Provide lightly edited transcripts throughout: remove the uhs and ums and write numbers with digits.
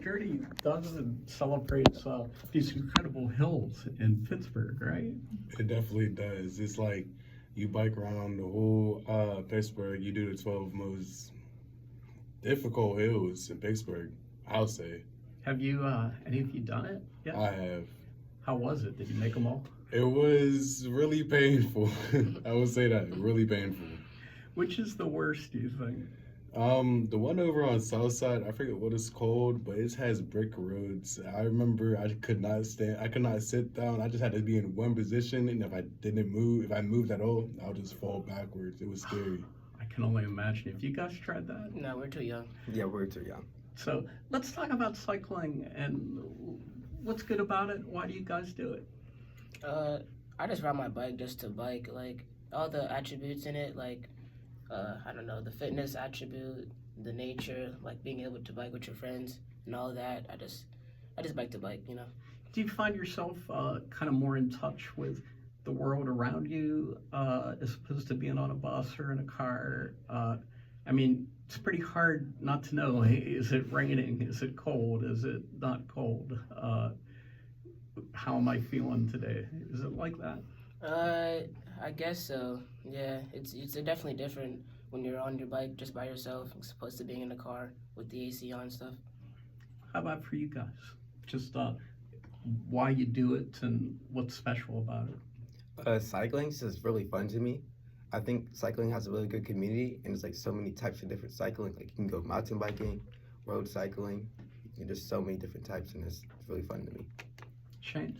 journey does and celebrates these incredible hills in Pittsburgh, right? It definitely does. It's like you bike around the whole Pittsburgh. You do the 12 most difficult hills in Pittsburgh, I'll say. Have you, any of you done it? Yeah. I have. How was it? Did you make them all? It was really painful. I would say that, really painful. Which is the worst, do you think? The one over on South Side, I forget what it's called, but it has brick roads. I remember I could not stand, I could not sit down. I just had to be in one position, and if I moved at all, I would just fall backwards. It was scary. I can only imagine. Have you guys tried that? No, we're too young. Yeah, we're too young. So let's talk about cycling and what's good about it. Why do you guys do it? I just ride my bike just to bike. Like all the attributes in it, like I don't know, the fitness attribute, the nature, like being able to bike with your friends and all that. I just bike to bike, you know. Do you find yourself kind of more in touch with the world around you as opposed to being on a bus or in a car? I mean, it's pretty hard not to know, hey, is it raining? Is it cold? Is it not cold? How am I feeling today? Is it like that? I guess so. Yeah, it's definitely different when you're on your bike just by yourself as opposed to being in a car with the AC on and stuff. How about for you guys? Just why you do it and what's special about it? Cycling is just really fun to me. I think cycling has a really good community, and there's like so many types of different cycling. Like you can go mountain biking, road cycling. There's so many different types, and it's really fun to me. Shane?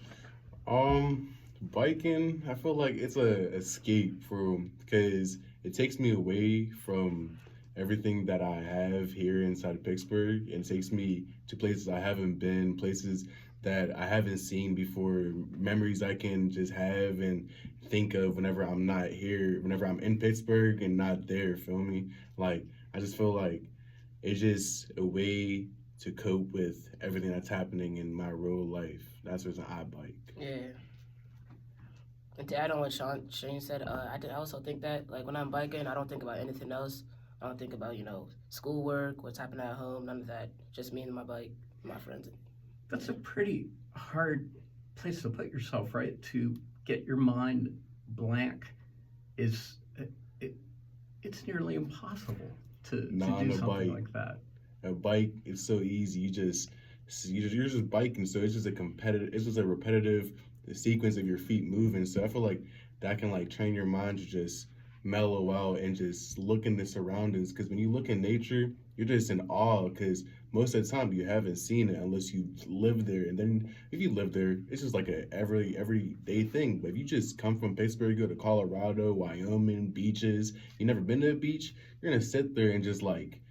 Biking, I feel like it's a escape because it takes me away from everything that I have here inside of Pittsburgh, and it takes me to places I haven't been, places that I haven't seen before, memories I can just have and think of whenever I'm not here, whenever I'm in Pittsburgh and not there, feel me? Like, I just feel like it's just a way to cope with everything that's happening in my real life. That's the reason I bike. Yeah. And to add on what Shane said, I also think that, like, when I'm biking, I don't think about anything else. I don't think about, schoolwork, what's happening at home, none of that. Just me and my bike, my friends. That's a pretty hard place to put yourself, right? To get your mind blank it's nearly impossible to do something like that. A bike is so easy. You're just biking, so it's just a repetitive sequence of your feet moving. So I feel like that can like train your mind to just mellow out and just look in the surroundings. Because when you look in nature, you're just in awe. Because most of the time you haven't seen it unless you live there. And then if you live there, it's just like a everyday thing. But if you just come from Pittsburgh, go to Colorado, Wyoming, beaches, you never been to a beach, you're gonna sit there and just like,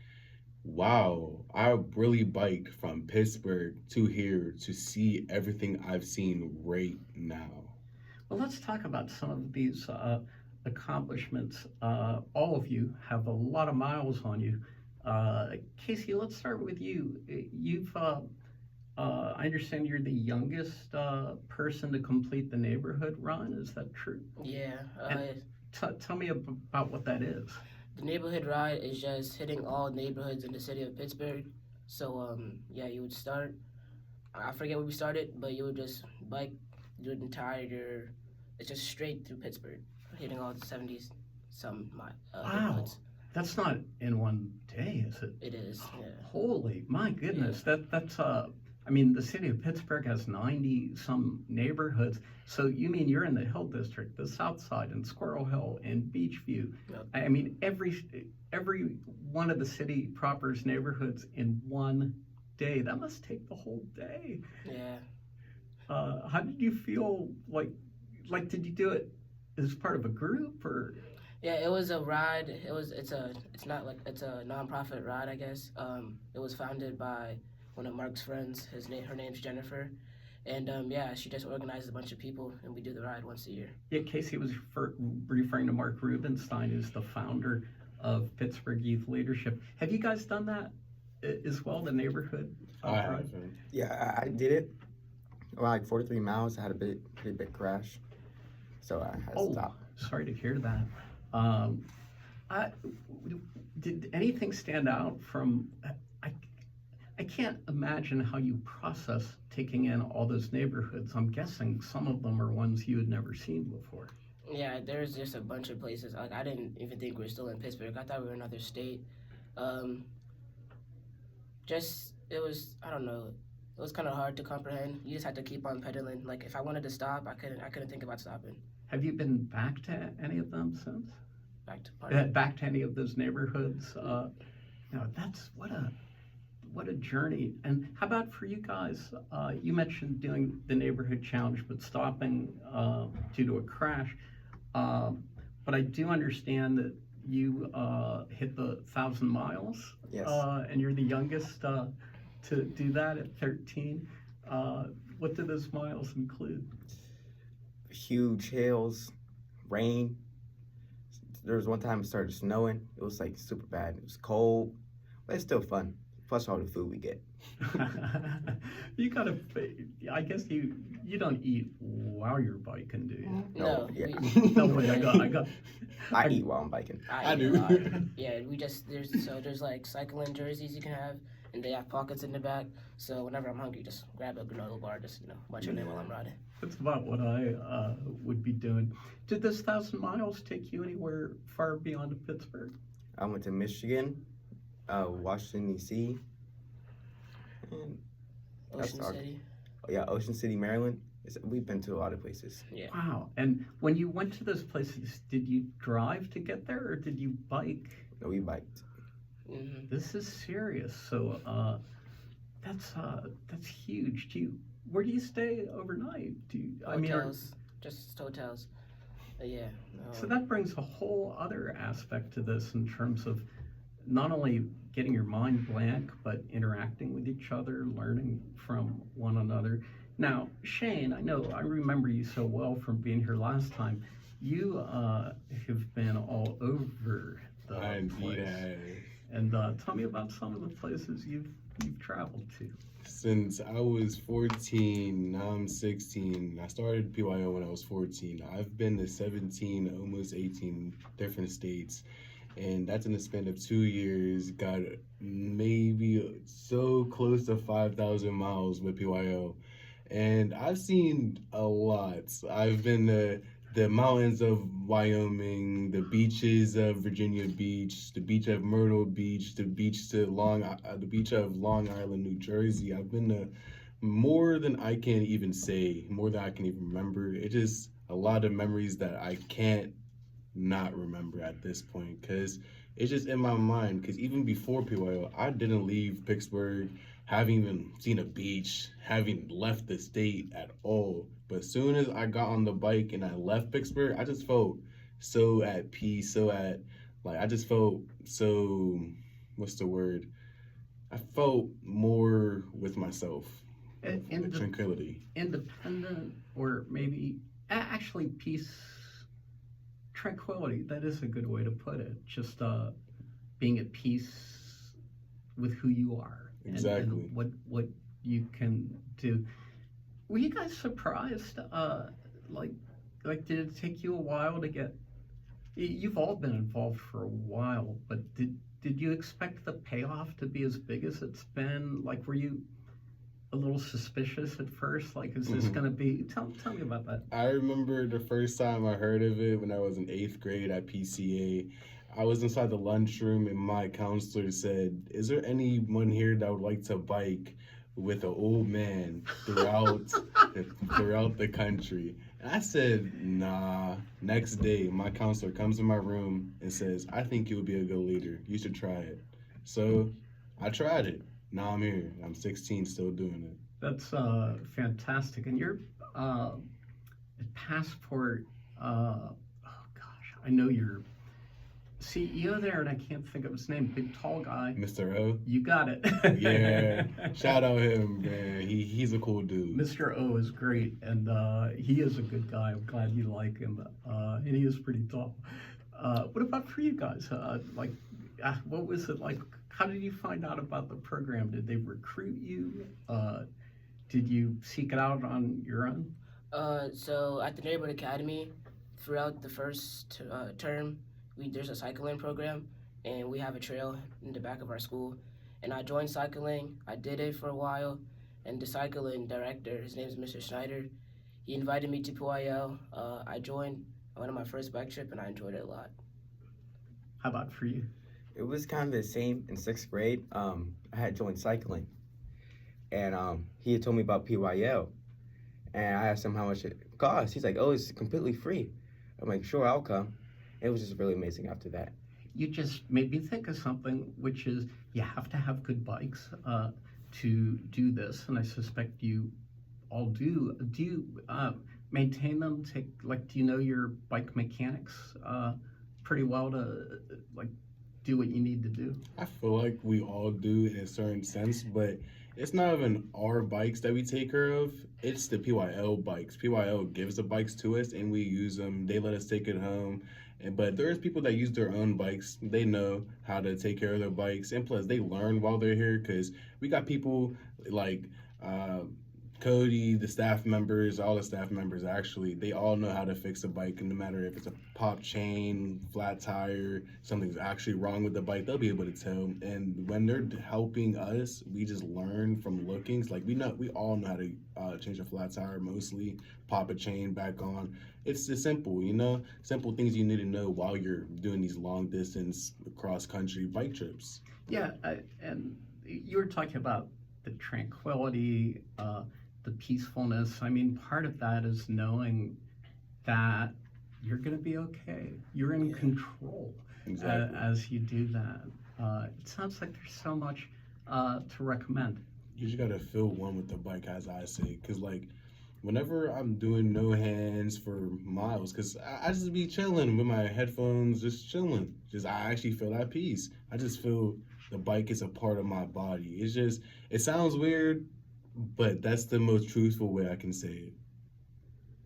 wow, I really biked from Pittsburgh to here to see everything I've seen right now. Well, let's talk about some of these accomplishments. All of you have a lot of miles on you. Casey, let's start with you. I understand you're the youngest person to complete the neighborhood run. Is that true? Yeah. Tell me about what that is. The neighborhood ride is just hitting all neighborhoods in the city of Pittsburgh. So, you would start, I forget where we started, but you would just bike, do the entire, it's just straight through Pittsburgh, hitting all the 70s, neighborhoods. That's not in one day, is it? It is, yeah. Holy, my goodness, Yeah. that's the city of Pittsburgh has 90 some neighborhoods. So you mean you're in the Hill District, the South Side, and Squirrel Hill, and Beachview. Yep. I mean, every one of the city proper's neighborhoods in one day. That must take the whole day. Yeah. How did you feel? Like, did you do it as part of a group or? Yeah, it was a ride. It's a nonprofit ride, I guess. It was founded by one of Mark's friends. Her name's Jennifer, and she just organized a bunch of people, and we do the ride once a year. Yeah, Casey was referring to Mark Rubenstein, who's the founder of Pittsburgh Youth Leadership. Have you guys done that as well, the neighborhood ride? Yeah, I did it. Around like 43 miles. I had a pretty big crash, so I had to stop. Sorry to hear that. Did anything stand out from? I can't imagine how you process taking in all those neighborhoods. I'm guessing some of them are ones you had never seen before. Yeah, there's just a bunch of places. Like I didn't even think we were still in Pittsburgh. I thought we were in another state. Um, just it was I don't know. It was kind of hard to comprehend. You just had to keep on pedaling. Like if I wanted to stop, I couldn't think about stopping. Have you been back to any of them since? Back to party. Back to any of those neighborhoods? That's what a journey. And how about for you guys? You mentioned doing the neighborhood challenge, but stopping due to a crash. But I do understand that you hit the 1,000 miles. Yes. And you're the youngest to do that at 13. What do those miles include? Huge hills, rain. There was one time it started snowing. It was like super bad. It was cold, but it's still fun. Plus all the food we get. You gotta. I guess you don't eat while you're biking, do you? No, yeah. No wait, I got. I eat while I'm biking. I eat do. a lot. Yeah, there's like cycling jerseys you can have, and they have pockets in the back. So whenever I'm hungry, just grab a granola bar, just munch on it while I'm riding. That's about what I would be doing. Did this 1,000 miles take you anywhere far beyond Pittsburgh? I went to Michigan, Washington D.C., and Ocean our- City. Ocean City, Maryland. We've been to a lot of places. Yeah. Wow. And when you went to those places, did you drive to get there or did you bike? No, we biked. Mm-hmm. This is serious. So that's huge. Where do you stay overnight? Hotels, just hotels. Yeah. So that brings a whole other aspect to this in terms of not only getting your mind blank, but interacting with each other, learning from one another. Now, Shane, I remember you so well from being here last time. You have been all over the I indeed place. have. And tell me about some of the places you've traveled to. Since I was 14, now I'm 16. I started PYO when I was 14. I've been to 17, almost 18 different states. And that's in the span of 2 years. Got maybe so close to 5,000 miles with PYO. And I've seen a lot. I've been to the mountains of Wyoming, the beaches of Virginia Beach, the beach of Myrtle Beach, the beach of Long Island, New Jersey. I've been to more than I can even say, more than I can even remember. It's just a lot of memories that I can't not remember at this point because it's just in my mind. Because even before PYO, I didn't leave Pittsburgh, haven't even seen a beach, haven't left the state at all. But as soon as I got on the bike and I left Pittsburgh, I just felt so at peace, I just felt so, what's the word? I felt more with myself, with tranquility. Independent, or maybe actually peace, tranquility. That is a good way to put it. Just being at peace with who you are. Exactly. And what you can do. Were you guys surprised? Did it take you a while to get? You've all been involved for a while, but did you expect the payoff to be as big as it's been? Like, were you a little suspicious at first? Like, is this going to be? Tell me about that. I remember the first time I heard of it when I was in 8th grade at PCA. I was inside the lunchroom and my counselor said, "Is there anyone here that would like to bike with an old man throughout the country?" And I said, "Nah." Next day, my counselor comes in my room and says, "I think you would be a good leader. You should try it." So I tried it. Now I'm here. I'm 16, still doing it. That's fantastic. And your passport, oh gosh, I know your CEO there, and I can't think of his name, big tall guy. Mr. O? You got it. Yeah. Shout out him, man. He's a cool dude. Mr. O is great, and he is a good guy. I'm glad you like him, and he is pretty tall. What about for you guys? What was it like? How did you find out about the program? Did they recruit you? Did you seek it out on your own? So at the Neighborhood Academy, throughout the first term, there's a cycling program, and we have a trail in the back of our school. and I joined cycling. I did it for a while, and the cycling director, his name is Mr. Schneider, he invited me to PYL. I joined. I went on my first bike trip, and I enjoyed it a lot. How about for you? It was kind of the same in 6th grade. I had joined cycling, and he had told me about PYL, and I asked him how much it cost. He's like, "Oh, it's completely free." I'm like, "Sure, I'll come." It was just really amazing after that. You just made me think of something, which is you have to have good bikes to do this, and I suspect you all do. Do you maintain them? Do you know your bike mechanics pretty well to like do what you need to do? I feel like we all do in a certain sense, but it's not even our bikes that we take care of. It's the PYL bikes. PYL gives the bikes to us and we use them. They let us take it home. But there's people that use their own bikes. They know how to take care of their bikes. And plus, they learn while they're here because we got people like Cody, the staff members, all the staff members actually, they all know how to fix a bike. And no matter if it's a pop chain, flat tire, something's actually wrong with the bike, they'll be able to tell. And when they're helping us, we just learn from lookings. Like we all know how to change a flat tire mostly, pop a chain back on. It's just simple, simple things you need to know while you're doing these long distance cross country bike trips. Yeah, and you were talking about the tranquility, the peacefulness. I mean, part of that is knowing that you're going to be okay. You're in control Exactly. as you do that. It sounds like there's so much to recommend. You just gotta feel one with the bike, as I say, because like whenever I'm doing no hands for miles, because I just be chilling with my headphones, just chilling. I actually feel that peace. I just feel the bike is a part of my body. It sounds weird, but that's the most truthful way I can say it.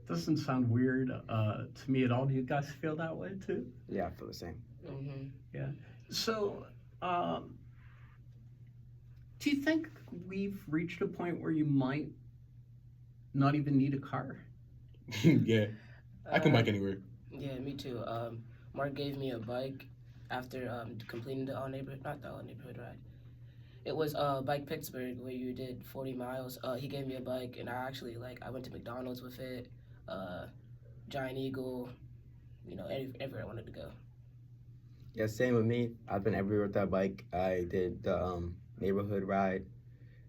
Doesn't sound weird to me at all. Do you guys feel that way too? Yeah, I feel the same. Mm-hmm. So, do you think we've reached a point where you might not even need a car? Yeah, I can bike anywhere. Yeah, me too. Mark gave me a bike after completing the not the all neighborhood ride. It was Bike Pittsburgh where you did 40 miles. He gave me a bike, and I went to McDonald's with it, Giant Eagle, everywhere I wanted to go. Yeah, same with me. I've been everywhere with that bike. I did the neighborhood ride.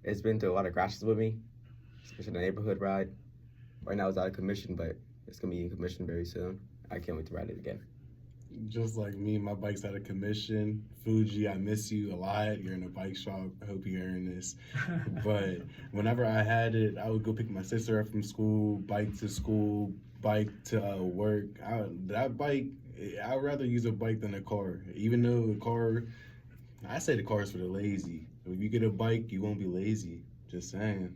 It's been through a lot of crashes with me, especially the neighborhood ride. Right now it's out of commission, but it's going to be in commission very soon. I can't wait to ride it again. Just like me, my bike's out of commission. Fuji, I miss you a lot. You're in a bike shop. I hope you're hearing this. But whenever I had it, I would go pick my sister up from school, bike to school, bike to work. That bike, I'd rather use a bike than a car. Even though a car, I say the car is for the lazy. If you get a bike, you won't be lazy. Just saying.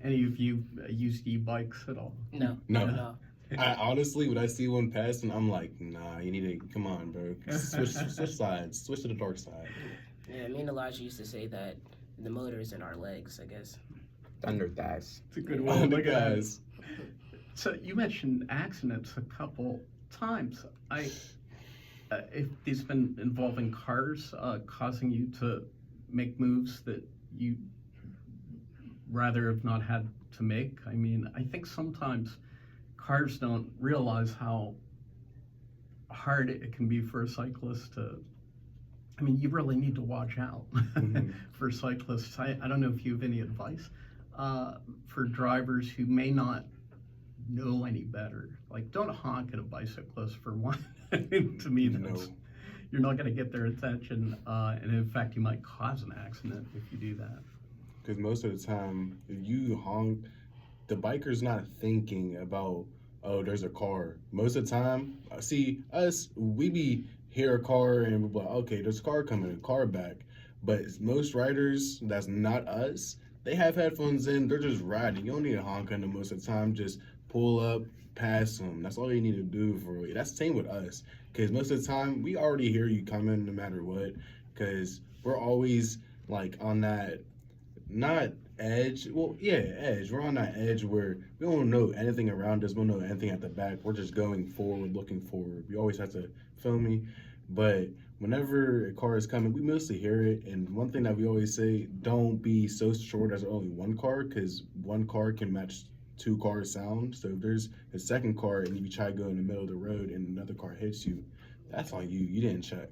Any of you used e-bikes at all? No. I honestly, when I see one passing, I'm like, nah, you need to, come on, bro. Switch sides. Switch to the dark side. Yeah, me and Elijah used to say that the motor is in our legs, I guess. Thunder thighs. It's a good way to Oh, the look at it. guys. So you mentioned accidents a couple times. If these been involving cars, causing you to make moves that you rather have not had to make. I mean, I think sometimes cars don't realize how hard it can be for a cyclist to. I mean, you really need to watch out for cyclists. I don't know if you have any advice for drivers who may not know any better. Like, don't honk at a bicyclist for one. To me, you're not going to get their attention, and in fact, you might cause an accident if you do that. Because most of the time, if you honk, the biker's not thinking about, oh, there's a car. Most of the time, see, us, we hear a car and we're like, okay, there's a car coming, a car back. But most riders, that's not us, they have headphones in, they're just riding. You don't need to honk on them most of the time. Just pull up, pass them. That's all you need to do for it. That's the same with us. Because most of the time, we already hear you coming no matter what. Because we're always like on that, not edge. Well, yeah, edge. We're on that edge where we don't know anything around us. We don't know anything at the back. We're just going forward, looking forward. We always have to feel me. But whenever a car is coming, we mostly hear it. And one thing that we always say, don't be so short as only one car, because one car can match two cars' sound. So if there's a second car and you try to go in the middle of the road and another car hits you, that's on you. You didn't check.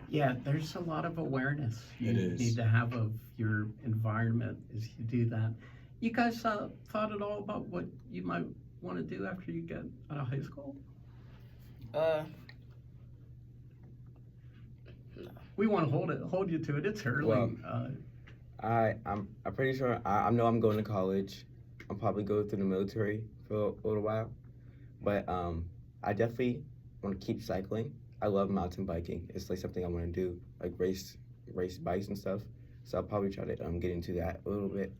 Yeah, there's a lot of awareness you It is. need to have of your environment as you do that. You guys thought at all about what you might want to do after you get out of high school? Uh, We want to hold you to it. It's early. Well, I'm pretty sure I know I'm going to college. I'll probably go through the military for a little while, but I definitely want to keep cycling. I love mountain biking. It's like something I want to do, like race bikes and stuff. So I'll probably try to get into that a little bit.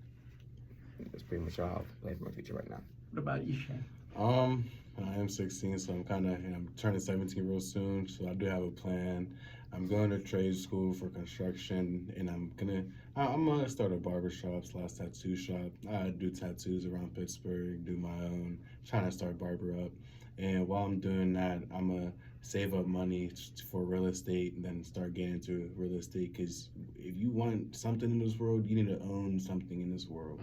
That's pretty much all I have for my future right now. What about you, Shane? I am 16, so I'm turning 17 real soon. So I do have a plan. I'm going to trade school for construction, and I'm gonna start a barbershop / tattoo shop. I do tattoos around Pittsburgh, do my own, trying to start barber up. And while I'm doing that, I'm gonna save up money for real estate and then start getting into real estate. Because if you want something in this world, you need to own something in this world.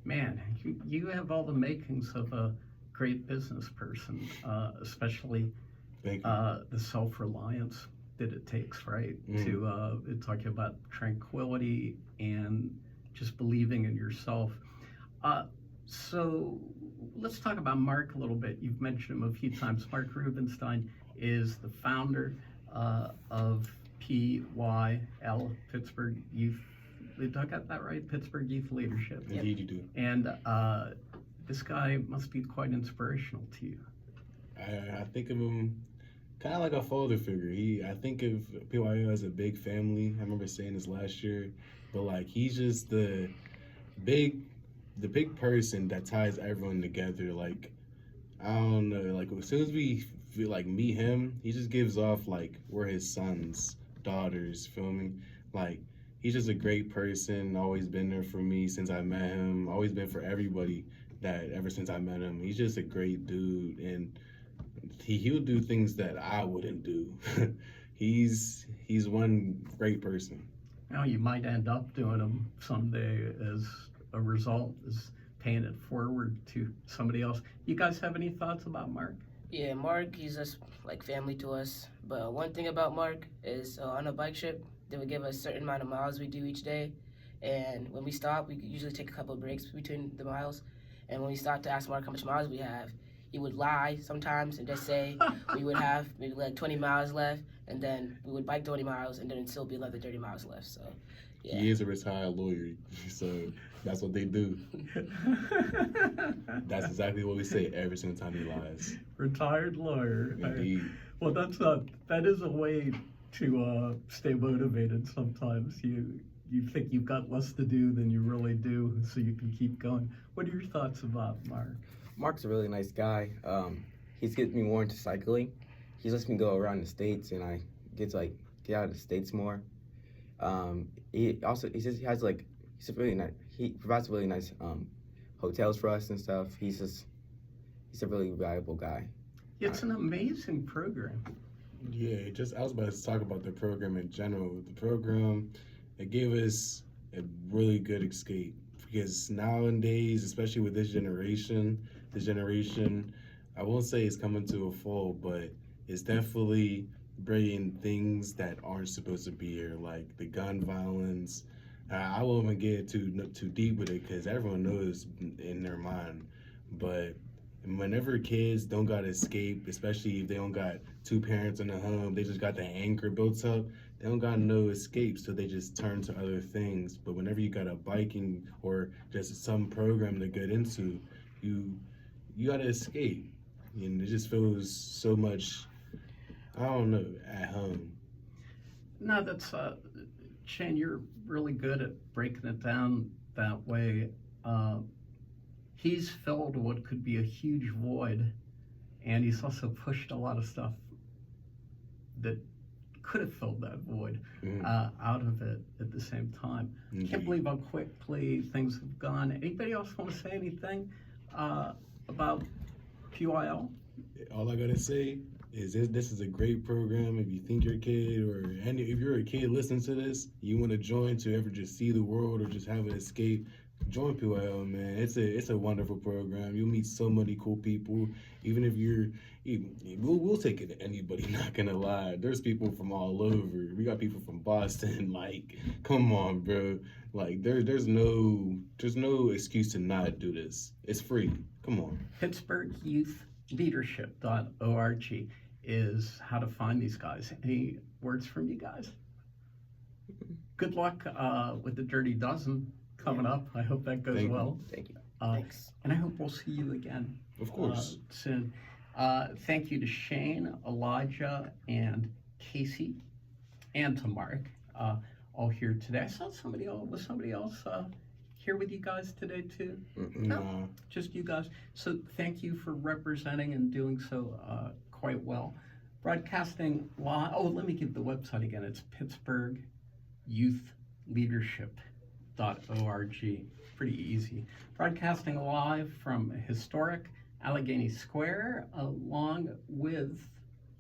Man, you have all the makings of a great business person, especially Thank you. the self-reliance that it takes, right? Mm. To talk about tranquility and just believing in yourself. So let's talk about Mark a little bit. You've mentioned him a few times. Mark Rubenstein is the founder of PYL, Pittsburgh Youth. Did I got that right? Pittsburgh Youth Leadership. Indeed, you do. And this guy must be quite inspirational to you. I think of him kind of like a father figure. I think of PYO as a big family. I remember saying this last year, but like he's just the big person that ties everyone together. Like I don't know, like as soon as we meet him, he just gives off like we're his sons, daughters. Feel me? Like he's just a great person. Always been there for me since I met him. Always been for everybody that ever since I met him. He's just a great dude, and he'll do things that I wouldn't do. he's one great person. Now you might end up doing them someday as a result, as paying it forward to somebody else. You guys have any thoughts about Mark? yeah, Mark, he's just like family to us. But one thing about Mark is on a bike trip, they would give us a certain amount of miles we do each day. And when we stop, we usually take a couple of breaks between the miles. And when we stop to ask Mark how much miles we have, he would lie sometimes and just say we would have maybe like 20 miles left, and then we would bike 20 miles, and then it'd still be another 30 miles left. So, yeah. He is a retired lawyer, so that's what they do. That's exactly what we say every single time he lies. Retired lawyer. Indeed. Well, that is a way to stay motivated sometimes. You think you've got less to do than you really do, so you can keep going. What are your thoughts about Mark? Mark's a really nice guy. He's getting me more into cycling. He lets me go around the states, and I get to get out of the states more. He provides really nice hotels for us and stuff. He's a really valuable guy. It's an amazing program. Yeah, I was about to talk about the program in general. The program, it gave us a really good escape, because nowadays, especially with this generation, I won't say it's coming to a fall, but it's definitely bringing things that aren't supposed to be here, like the gun violence. I won't even get too deep with it, because everyone knows in their mind. But whenever kids don't got to escape, especially if they don't got two parents in the home, they just got the anger built up, they don't got no escape, so they just turn to other things. But whenever you got a biking or just some program to get into, you got to escape. And it just feels so much, I don't know, at home. No, that's Shane, you're really good at breaking it down that way. He's filled what could be a huge void, and he's also pushed a lot of stuff that could have filled that void out of it at the same time. Indeed. Can't believe how quickly things have gone. Anybody else want to say anything about PYL? All I gotta say this is a great program. If you think you're a kid, or if you're a kid listening to this, you want to join to ever just see the world or just have an escape, join PYL, man. It's a wonderful program. You'll meet so many cool people. Even if we'll take it to anybody. Not gonna lie, there's people from all over. We got people from Boston. Like, come on, bro. Like, there's no excuse to not do this. It's free. Come on. PittsburghYouthLeadership.org is how to find these guys. Any words from you guys? Good luck with the Dirty Dozen coming up. I hope that goes well. Thank you. Thanks. And I hope we'll see you again Of course. soon. Thank you to Shane, Elijah, and Casey, and to Mark, all here today. I saw somebody else here with you guys today too? No. Just you guys. So thank you for representing and doing so quite well. Broadcasting live. Oh, let me give the website again. It's PittsburghYouthLeadership.org. Pretty easy. Broadcasting live from historic Allegheny Square, along with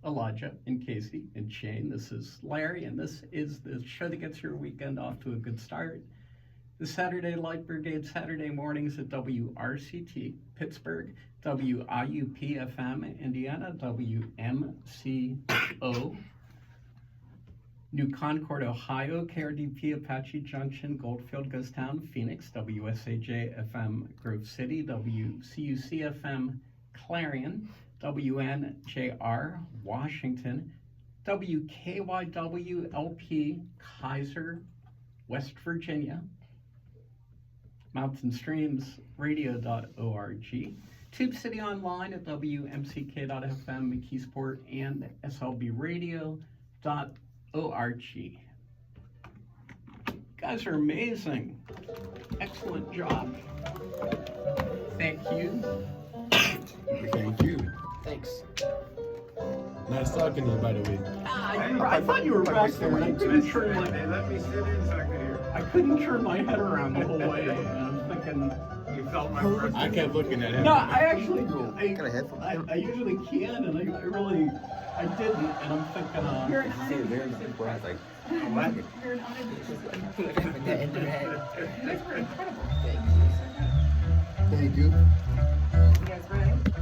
Elijah and Casey and Shane. This is Larry, and this is the show that gets your weekend off to a good start. The Saturday Light Brigade, Saturday mornings at WRCT, Pittsburgh, WIUP-FM, Indiana, WMCO, New Concord, Ohio, KRDP, Apache Junction, Goldfield, Ghostown, Phoenix, WSAJ-FM, Grove City, WCUC-FM, Clarion, WNJR, Washington, WKYW-LP, Kaiser, West Virginia, mountainstreamsradio.org, Tube City Online at WMCK.FM, McKeesport, and SLBradio.org. You guys are amazing. Excellent job. Thank you. Thank you. Thanks. Nice talking to you, by the way. I thought you were back there, and I couldn't turn my They let me sit in so I could hear. I couldn't turn my head around the whole way, and I'm thinking. You felt my presence. I kept looking at him. No, I actually, Got a headphone? I usually can, and I really, I didn't, and I'm thinking, See, there's the people I was like, What? That in their head. thank you. Yeah,